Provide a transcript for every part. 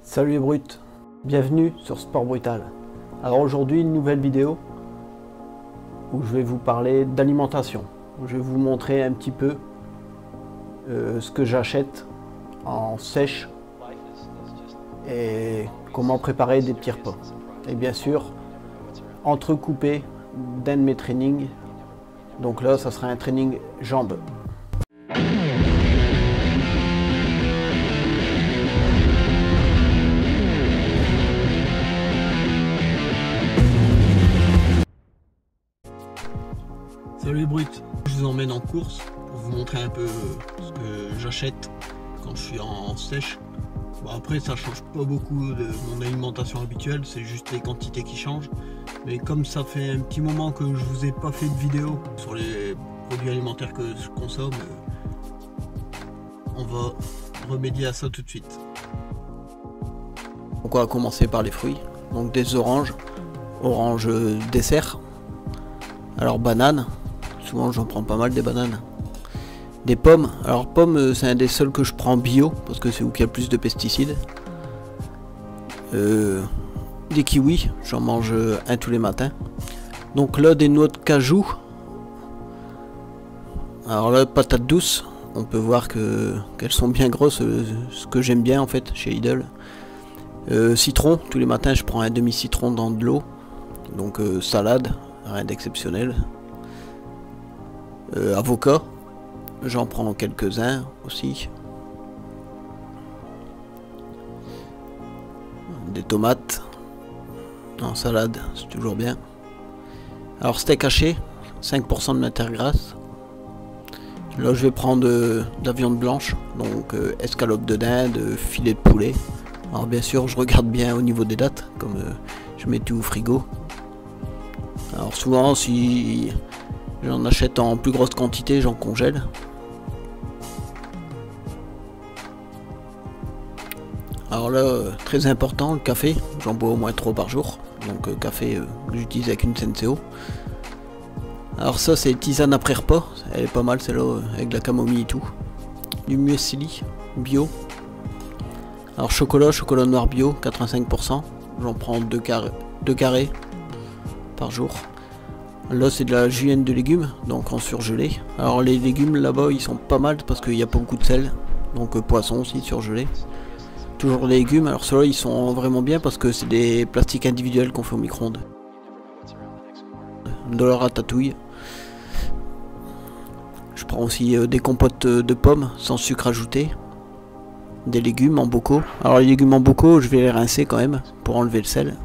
Salut les brutes, bienvenue sur Sport Brutal. Alors aujourd'hui une nouvelle vidéo où je vais vous parler d'alimentation. Je vais vous montrer un petit peu ce que j'achète en sèche et comment préparer des petits repas. Et bien sûr entrecoupé d'un de mes trainings. Donc là ça sera un training jambes. Salut les brutes, je vous emmène en course pour vous montrer un peu ce que j'achète quand je suis en sèche. Bon, après ça change pas beaucoup de mon alimentation habituelle, c'est juste les quantités qui changent. Mais comme ça fait un petit moment que je vous ai pas fait de vidéo sur les produits alimentaires que je consomme, on va remédier à ça tout de suite. Donc on va commencer par les fruits, donc des oranges dessert, alors bananes. Souvent j'en prends pas mal des bananes. Des pommes, alors pommes c'est un des seuls que je prends bio parce que c'est où qu'il y a le plus de pesticides. Des kiwis, j'en mange un tous les matins. Donc là des noix de cajou. Alors là patates douces, on peut voir qu'elles sont bien grosses, ce que j'aime bien en fait chez Lidl. Citron, tous les matins je prends un demi citron dans de l'eau. Donc salade, rien d'exceptionnel. Avocat, j'en prends quelques-uns aussi. Des tomates en salade, c'est toujours bien. Alors steak haché, 5% de matière grasse. Là je vais prendre de la viande blanche, donc escalope de dinde, filet de poulet. Alors bien sûr je regarde bien au niveau des dates, comme je mets tout au frigo. Alors souvent si j'en achète en plus grosse quantité, j'en congèle. Alors là, très important, le café, j'en bois au moins 3 par jour. Donc café que j'utilise avec une Senseo. Alors ça c'est tisane après repas, elle est pas mal celle-là, avec de la camomille et tout. Du muesli bio. Alors chocolat noir bio, 85%. J'en prends 2 carrés par jour. Là c'est de la julienne de légumes, donc en surgelé. Alors les légumes là-bas ils sont pas mal parce qu'il n'y a pas beaucoup de sel. Donc poisson aussi surgelé. Toujours des légumes, alors ceux-là ils sont vraiment bien parce que c'est des plastiques individuels qu'on fait au micro-ondes. De la ratatouille. Je prends aussi des compotes de pommes sans sucre ajouté. Des légumes en bocaux. Alors les légumes en bocaux je vais les rincer quand même pour enlever le sel.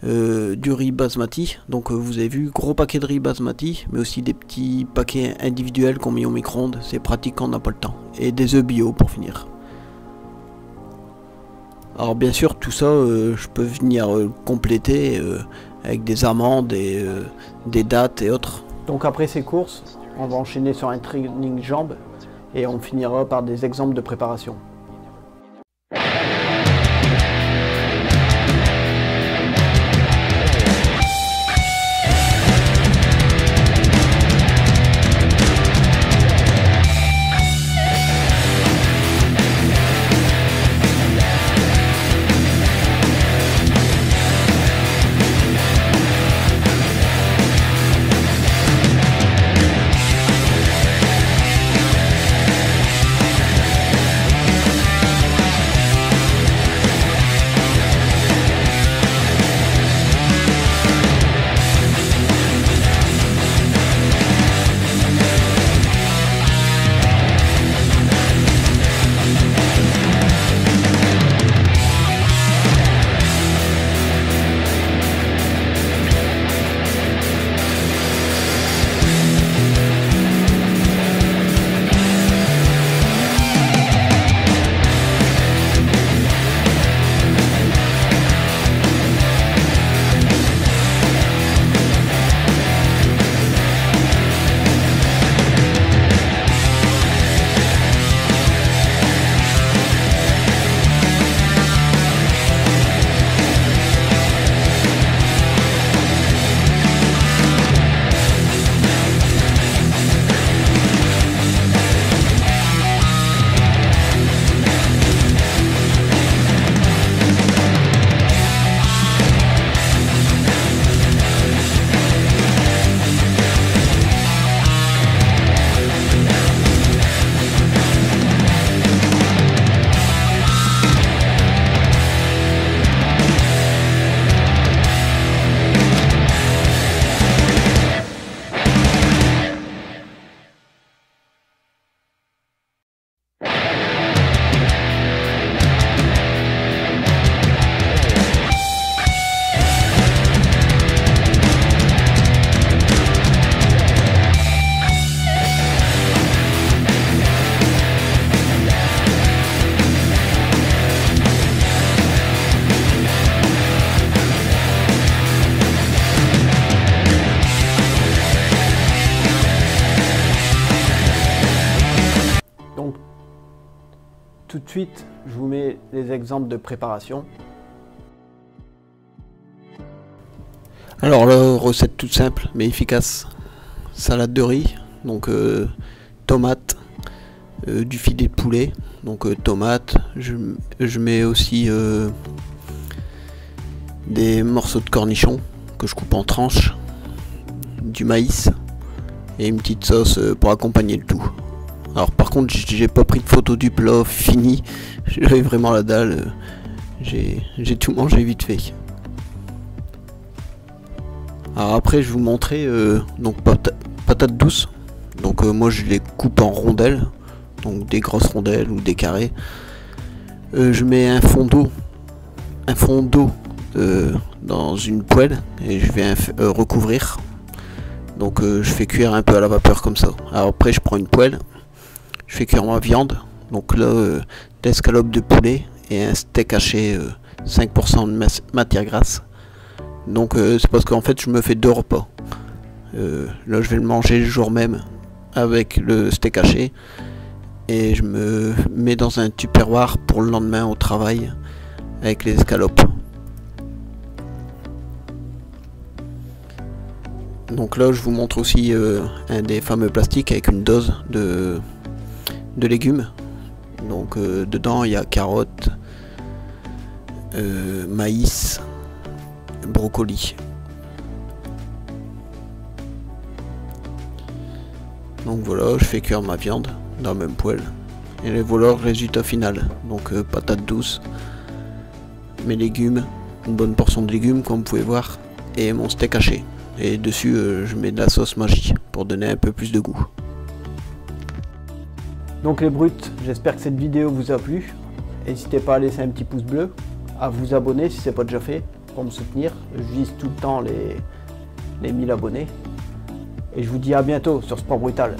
Du riz basmati, donc vous avez vu, gros paquet de riz basmati, mais aussi des petits paquets individuels qu'on met au micro-ondes, c'est pratique quand on n'a pas le temps. Et des œufs bio pour finir. Alors bien sûr tout ça je peux venir compléter avec des amandes et des dattes et autres. Donc après ces courses, on va enchaîner sur un training jambes et on finira par des exemples de préparation. Ensuite, je vous mets les exemples de préparation. Alors là, recette toute simple mais efficace. Salade de riz, donc tomates, du filet de poulet, donc tomates, je mets aussi des morceaux de cornichons que je coupe en tranches, du maïs et une petite sauce pour accompagner le tout. Alors par contre j'ai pas pris de photo du plat fini, j'avais vraiment la dalle, j'ai tout mangé vite fait. Alors après je vais vous montrer donc patates douces, donc moi je les coupe en rondelles, donc des grosses rondelles ou des carrés. Je mets un fond d'eau dans une poêle et je vais recouvrir. Donc je fais cuire un peu à la vapeur comme ça. Alors après je prends une poêle, je fais cuire ma viande, donc là l'escalope de poulet et un steak haché 5% de matière grasse. Donc c'est parce qu'en fait je me fais 2 repas. Là je vais le manger le jour même avec le steak haché et je me mets dans un tupperware pour le lendemain au travail avec les escalopes. Donc là je vous montre aussi un des fameux plastiques avec une dose de légumes. Donc dedans il y a carottes, maïs, brocoli. Donc voilà, je fais cuire ma viande dans la même poêle. Et voilà le résultat final. Donc patates douces, mes légumes, une bonne portion de légumes comme vous pouvez voir, et mon steak haché. Et dessus je mets de la sauce Maggi pour donner un peu plus de goût. Donc les brutes, j'espère que cette vidéo vous a plu. N'hésitez pas à laisser un petit pouce bleu, à vous abonner si ce n'est pas déjà fait pour me soutenir. Je vise tout le temps les 1000 abonnés. Et je vous dis à bientôt sur Sport Brutal.